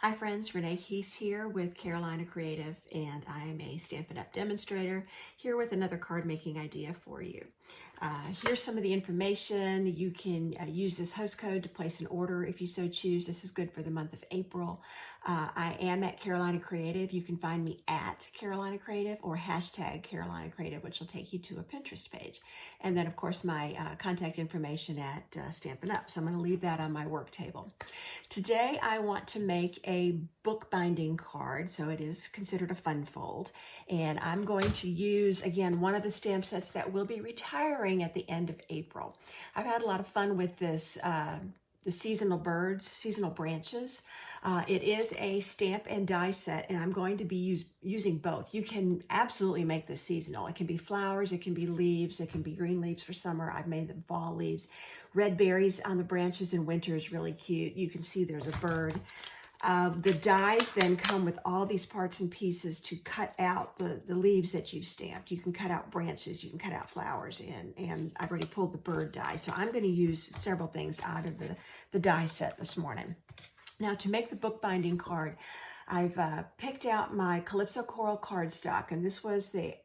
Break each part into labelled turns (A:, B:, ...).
A: Hi friends, Renee Keese here with Carolina Creative, and I am a Stampin' Up! Demonstrator here with another card making idea for you. Here's some of the information. You can use this host code to place an order if you so choose. This is good for the month of April. I am at Carolina Creative. You can find me at Carolina Creative or hashtag Carolina Creative, which will take you to a Pinterest page. And then, of course, my contact information at Stampin' Up! So I'm going to leave that on my work table. Today, I want to make a bookbinding card, so it is considered a fun fold. And I'm going to use, again, one of the stamp sets that will be retiring at the end of April. I've had a lot of fun with this, the seasonal birds, seasonal branches. It is a stamp and die set, and I'm going to be using both. You can absolutely make this seasonal. It can be flowers, it can be leaves, it can be green leaves for summer. I've made them fall leaves. Red berries on the branches in winter is really cute. You can see there's a bird. The dies then come with all these parts and pieces to cut out the leaves that you've stamped. You can cut out branches, you can cut out flowers, and I've already pulled the bird die. So I'm going to use several things out of the die set this morning. Now, to make the bookbinding card, I've picked out my Calypso Coral cardstock, and this was the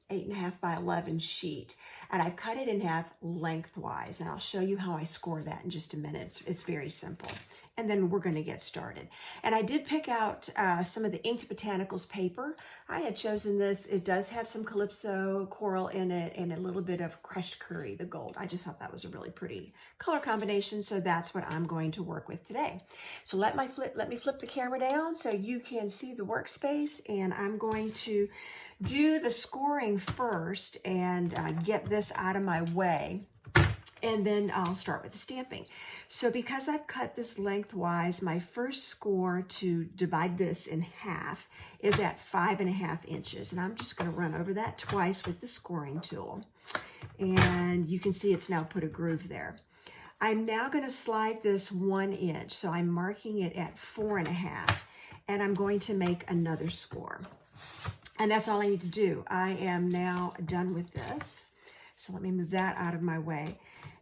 A: 8.5 by 11 sheet, and I've cut it in half lengthwise, and I'll show you how I score that in just a minute. It's very simple, and then we're going to get started. And I did pick out some of the Inked Botanicals paper. I had chosen this. It does have some Calypso Coral in it and a little bit of Crushed Curry, the gold. I just thought that was a really pretty color combination, so that's what I'm going to work with today. So let me flip the camera down so you can see the workspace, and I'm going to do the scoring first and get this out of my way, and then I'll start with the stamping. So because I've cut this lengthwise, my first score to divide this in half is at 5.5 inches, and I'm just going to run over that twice with the scoring tool, and you can see it's now put a groove there. I'm now going to slide this 1 inch, so I'm marking it at 4.5, and I'm going to make another score. And that's all I need to do. I am now done with this. So let me move that out of my way.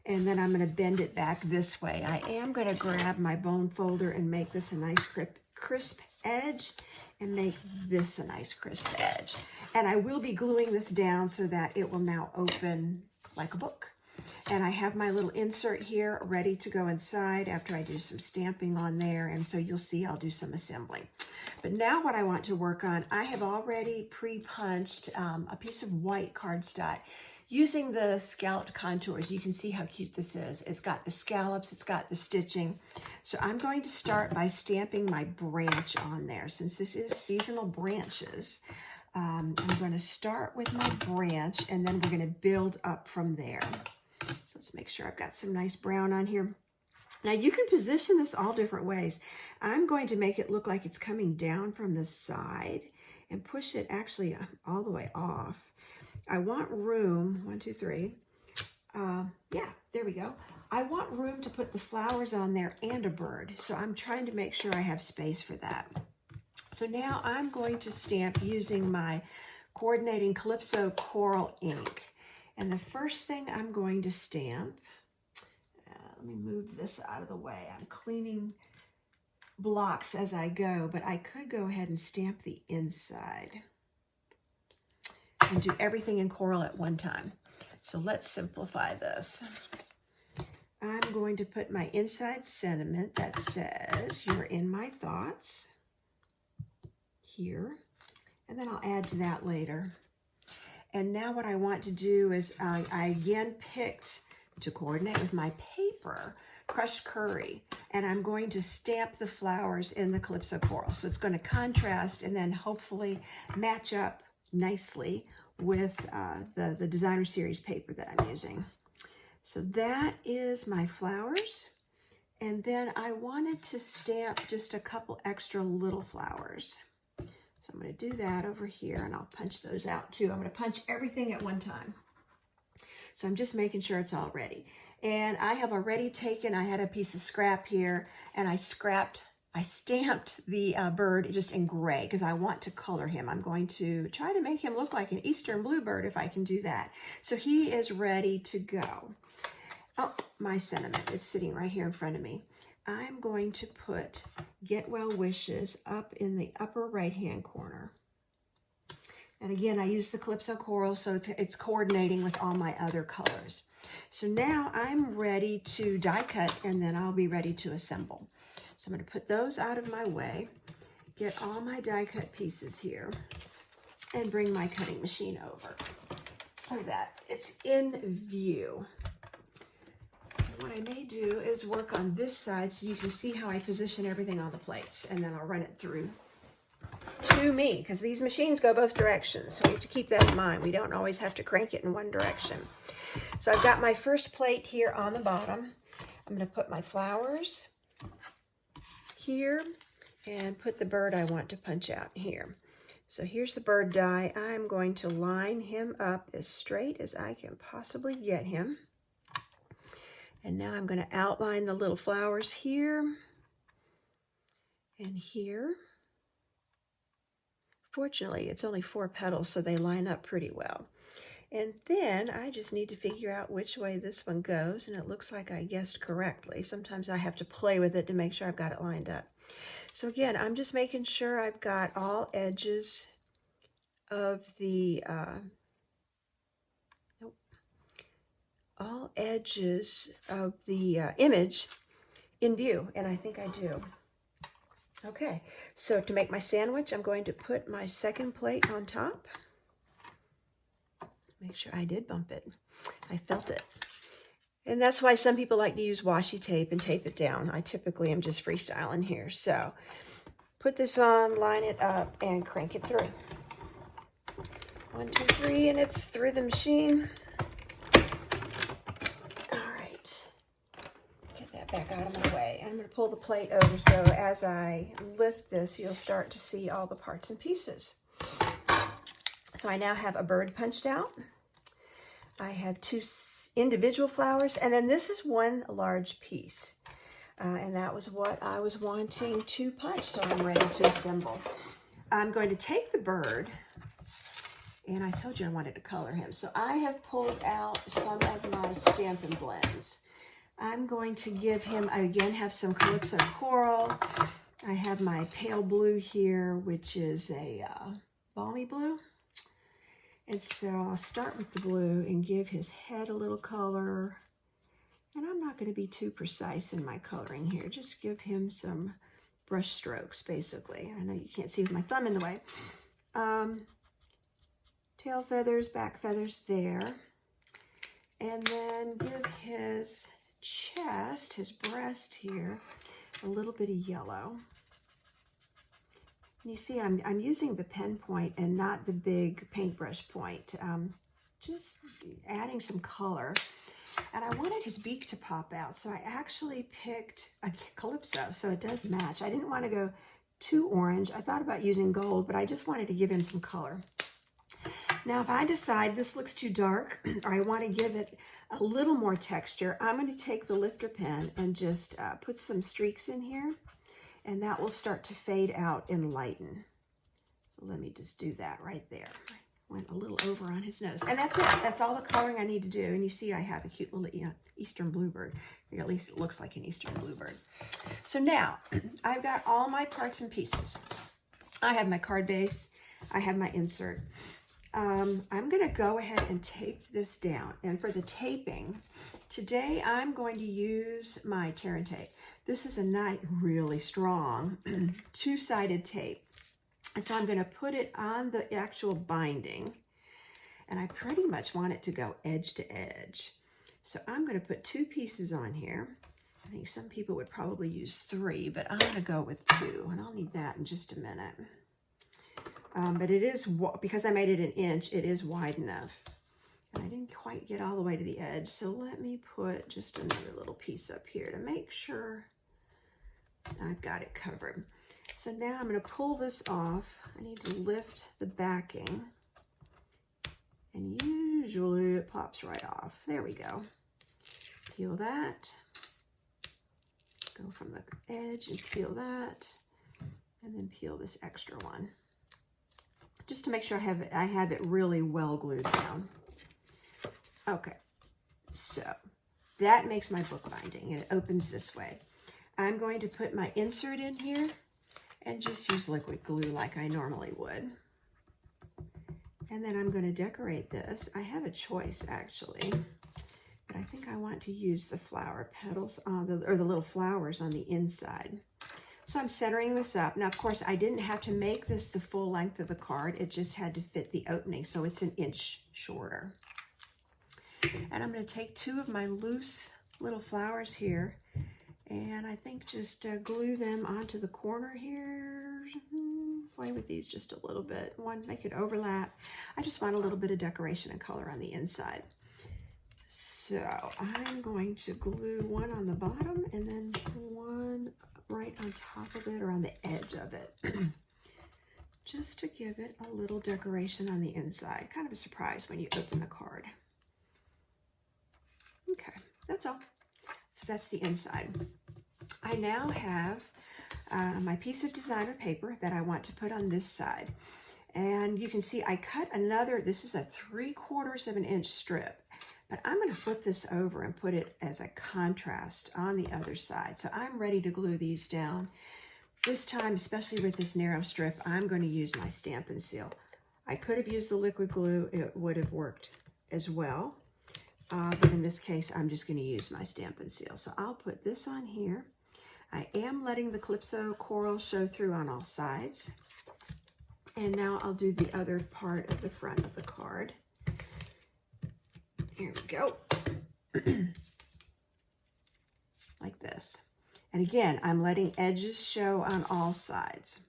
A: And then I'm going to bend it back this way. I am going to grab my bone folder and make this a nice crisp edge, and make this a nice crisp edge. And I will be gluing this down so that it will now open like a book. And I have my little insert here ready to go inside after I do some stamping on there. And so you'll see I'll do some assembly. But now what I want to work on, I have already pre-punched a piece of white cardstock using the scalloped contours. You can see how cute this is. It's got the scallops, it's got the stitching. So I'm going to start by stamping my branch on there. Since this is seasonal branches, I'm going to start with my branch, and then we're going to build up from there. So let's make sure I've got some nice brown on here. Now you can position this all different ways. I'm going to make it look like it's coming down from the side and push it actually all the way off. I want room, 1, 2, 3. Yeah, there we go. I want room to put the flowers on there and a bird. So I'm trying to make sure I have space for that. So now I'm going to stamp using my coordinating Calypso Coral ink. And the first thing I'm going to stamp, let me move this out of the way. I'm cleaning blocks as I go, but I could go ahead and stamp the inside and do everything in coral at one time. So let's simplify this. I'm going to put my inside sentiment that says, "You're in my thoughts," here, and then I'll add to that later. And now what I want to do is I again picked, to coordinate with my paper, Crushed Curry, and I'm going to stamp the flowers in the Calypso Coral. So it's going to contrast and then hopefully match up nicely with the Designer Series paper that I'm using. So that is my flowers. And then I wanted to stamp just a couple extra little flowers. So I'm going to do that over here, and I'll punch those out too. I'm going to punch everything at one time. So I'm just making sure it's all ready. And I have already taken, I had a piece of scrap here, and I stamped the bird just in gray because I want to color him. I'm going to try to make him look like an Eastern bluebird if I can do that. So he is ready to go. Oh, my sentiment is sitting right here in front of me. I'm going to put Get Well Wishes up in the upper right-hand corner. And again, I use the Calypso Coral, so it's coordinating with all my other colors. So now I'm ready to die cut, and then I'll be ready to assemble. So I'm going to put those out of my way, get all my die cut pieces here, and bring my cutting machine over so that it's in view. What I may do is work on this side so you can see how I position everything on the plates, and then I'll run it through to me, because these machines go both directions, so we have to keep that in mind. We don't always have to crank it in one direction. So I've got my first plate here on the bottom. I'm going to put my flowers here and put the bird I want to punch out here. So here's the bird die. I'm going to line him up as straight as I can possibly get him. And now I'm going to outline the little flowers here and here. Fortunately, it's only 4 petals, so they line up pretty well. And then I just need to figure out which way this one goes, and it looks like I guessed correctly. Sometimes I have to play with it to make sure I've got it lined up. So again, I'm just making sure I've got all edges of the image in view, and I think I do. Okay, so to make my sandwich, I'm going to put my second plate on top. Make sure I did bump it. I felt it. And that's why some people like to use washi tape and tape it down. I typically am just freestyling here. So put this on, line it up, and crank it through. 1, 2, 3, and it's through the machine. Back out of my way. I'm going to pull the plate over so as I lift this, you'll start to see all the parts and pieces. So I now have a bird punched out. I have 2 individual flowers, and then this is 1 large piece. And that was what I was wanting to punch, so I'm ready to assemble. I'm going to take the bird, and I told you I wanted to color him. So I have pulled out some of my Stampin' Blends. I'm going to give him, I again have some Calypso Coral. I have my pale blue here, which is a balmy blue. And so I'll start with the blue and give his head a little color. And I'm not going to be too precise in my coloring here. Just give him some brush strokes, basically. I know you can't see with my thumb in the way. Tail feathers, back feathers there. And then give his chest, his breast here, a little bit of yellow. And you see I'm using the pen point and not the big paintbrush point, just adding some color. And I wanted his beak to pop out, so I actually picked a Calypso, so it does match. I didn't want to go too orange. I thought about using gold, but I just wanted to give him some color. Now, if I decide this looks too dark, or I want to give it a little more texture, I'm going to take the lifter pen and just put some streaks in here, and that will start to fade out and lighten. So let me just do that right there. Went a little over on his nose. And that's it. That's all the coloring I need to do. And you see I have a cute little Eastern bluebird. Or at least it looks like an Eastern bluebird. So now, I've got all my parts and pieces. I have my card base. I have my insert. I'm going to go ahead and tape this down. And for the taping, today I'm going to use my Tear and Tape. This is a nice, really strong, 2-sided tape. And so I'm going to put it on the actual binding. And I pretty much want it to go edge to edge. So I'm going to put 2 pieces on here. I think some people would probably use 3, but I'm going to go with 2. And I'll need that in just a minute. But it is, because I made it 1 inch, it is wide enough. And I didn't quite get all the way to the edge, so let me put just another little piece up here to make sure I've got it covered. So now I'm going to pull this off. I need to lift the backing, and usually it pops right off. There we go. Peel that. Go from the edge and peel that, and then peel this extra one. Just to make sure I have it really well glued down. Okay, so that makes my book binding, and it opens this way. I'm going to put my insert in here and just use liquid glue like I normally would. And then I'm going to decorate this. I have a choice actually, but I think I want to use the flower petals on the little flowers on the inside. So I'm centering this up. Now, of course, I didn't have to make this the full length of the card. It just had to fit the opening, so it's an inch shorter. And I'm going to take two of my loose little flowers here, and I think just glue them onto the corner here. Play with these just a little bit. One, make it overlap. I just want a little bit of decoration and color on the inside. So I'm going to glue one on the bottom and then one right on top of it or on the edge of it. Just to give it a little decoration on the inside. Kind of a surprise when you open the card. Okay, that's all. So that's the inside. I now have my piece of designer paper that I want to put on this side. And you can see I cut another, this is a 3/4 of an inch strip, but I'm going to flip this over and put it as a contrast on the other side. So I'm ready to glue these down. This time, especially with this narrow strip, I'm going to use my Stampin' Seal. I could have used the liquid glue, it would have worked as well. But in this case, I'm just going to use my Stampin' Seal. So I'll put this on here. I am letting the Calypso coral show through on all sides. And now I'll do the other part of the front of the card. Here we go. Like this. And again, I'm letting edges show on all sides.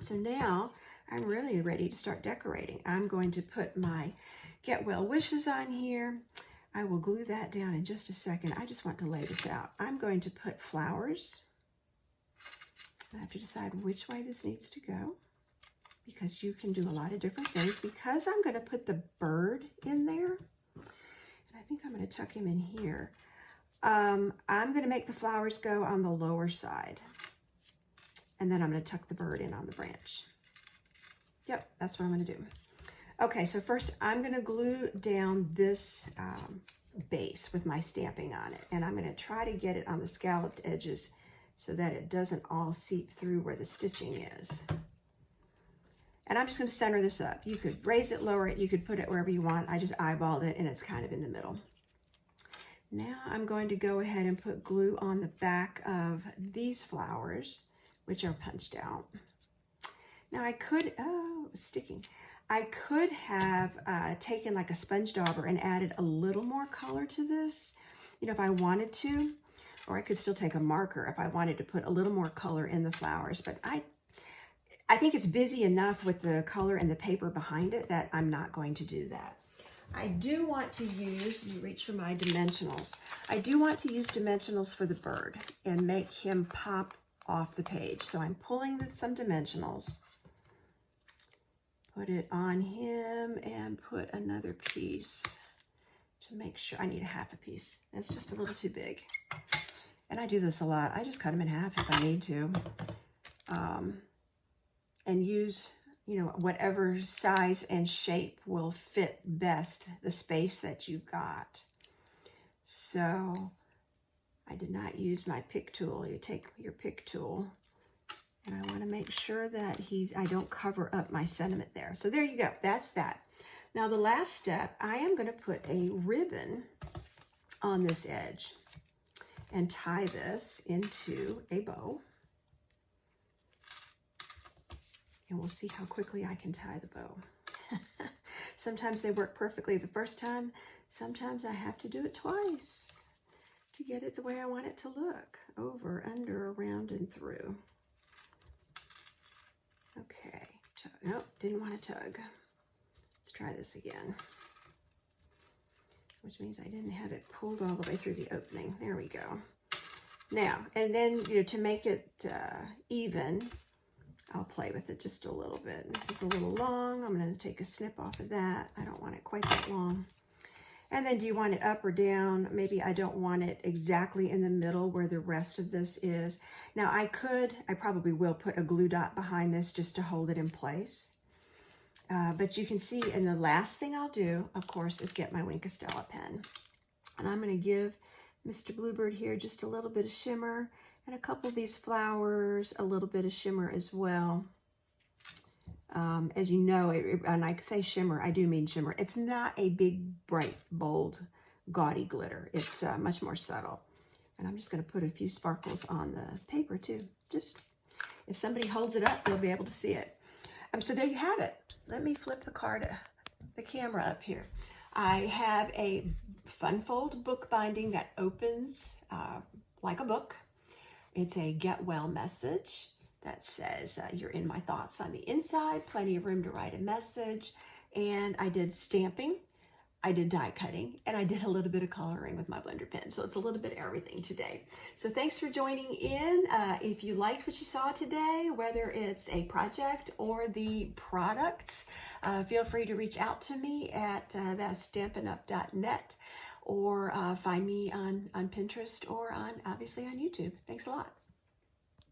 A: So now I'm really ready to start decorating. I'm going to put my Get Well Wishes on here. I will glue that down in just a second. I just want to lay this out. I'm going to put flowers. I have to decide which way this needs to go because you can do a lot of different things. Because I'm going to put the bird in there, and I think I'm going to tuck him in here. I'm going to make the flowers go on the lower side, and then I'm going to tuck the bird in on the branch. Yep, that's what I'm going to do. Okay, so first I'm going to glue down this base with my stamping on it, and I'm going to try to get it on the scalloped edges so that it doesn't all seep through where the stitching is. And I'm just going to center this up. You could raise it, lower it, you could put it wherever you want. I just eyeballed it and it's kind of in the middle. Now I'm going to go ahead and put glue on the back of these flowers, which are punched out. Now I could, oh, it was sticking. I could have taken like a sponge dauber and added a little more color to this, you know, if I wanted to, or I could still take a marker if I wanted to put a little more color in the flowers, but I think it's busy enough with the color and the paper behind it that I'm not going to do that. I do want to use, let me reach for my dimensionals. I do want to use dimensionals for the bird and make him pop off the page. So I'm pulling some dimensionals, put it on him, and put another piece to make sure. I need a half a piece. That's just a little too big. And I do this a lot. I just cut them in half if I need to. And use, you know, whatever size and shape will fit best the space that you've got. So I did not use my pick tool. You take your pick tool, and I want to make sure that I don't cover up my sentiment there. So there you go. That's that. Now the last step, I am going to put a ribbon on this edge and tie this into a bow. And we'll see how quickly I can tie the bow. Sometimes they work perfectly the first time. Sometimes I have to do it twice to get it the way I want it to look. Over, under, around, and through. Okay. Nope, didn't want to tug. Let's try this again. Which means I didn't have it pulled all the way through the opening. There we go. Now, and then, you know, to make it even, I'll play with it just a little bit. This is a little long. I'm going to take a snip off of that. I don't want it quite that long. And then do you want it up or down? Maybe I don't want it exactly in the middle where the rest of this is. Now I probably will put a glue dot behind this just to hold it in place. But you can see, and the last thing I'll do, of course, is get my Wink of Stella pen. And I'm going to give Mr. Bluebird here just a little bit of shimmer. And a couple of these flowers, a little bit of shimmer as well. As you know, and I say shimmer, I do mean shimmer. It's not a big, bright, bold, gaudy glitter. It's much more subtle. And I'm just going to put a few sparkles on the paper too. Just, if somebody holds it up, they'll be able to see it. So there you have it. Let me flip the camera up here. I have a Fun Fold book binding that opens like a book. It's a get well message that says, you're in my thoughts on the inside, plenty of room to write a message. And I did stamping, I did die cutting, and I did a little bit of coloring with my blender pen. So it's a little bit of everything today. So thanks for joining in. If you liked what you saw today, whether it's a project or the products, feel free to reach out to me at thatstampinup.net or find me on Pinterest or obviously on YouTube. Thanks a lot.